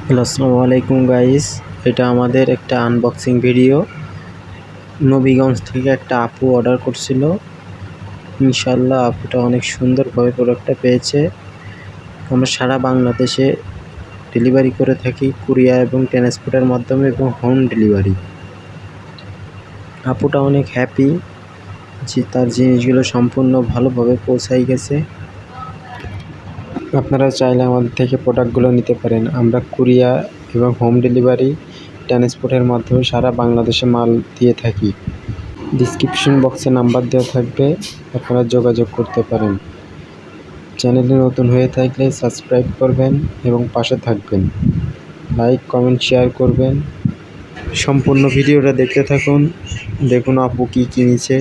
Hello, আসসালামু আলাইকুম guys. এটা আমাদের একটা আনবক্সিং ভিডিও। নবীগঞ্জ থেকে একটা আপু অর্ডার করছিল। ইনশাআল্লাহ আপুটা অনেক সুন্দরভাবে প্রোডাক্টটা পেয়েছে। আমরা সারা বাংলাদেশে ডেলিভারি করে থাকি কুরিয়ার এবং ট্রান্সপোর্টের মাধ্যমে এবং হোম ডেলিভারি। আপুটা অনেক হ্যাপি যে তার জিনিসগুলো সম্পূর্ণ ভালোভাবে পৌঁছাই গেছে। আপনারা চাইলে আমাদের থেকে প্রোডাক্টগুলো নিতে পারেন। আমরা কুরিয়ার এবং হোম ডেলিভারি ট্রান্সপোর্টের মাধ্যমে সারা বাংলাদেশে মাল দিয়ে থাকি। ডিসক্রিপশন বক্সে নাম্বার দেওয়া থাকবে, আপনারা যোগাযোগ করতে পারেন। চ্যানেলে নতুন হয়ে থাকলে সাবস্ক্রাইব করবেন এবং পাশে থাকবেন। লাইক, কমেন্ট, শেয়ার করবেন। সম্পূর্ণ ভিডিওটা দেখতে থাকুন। দেখুন আপু কী কিনেছে।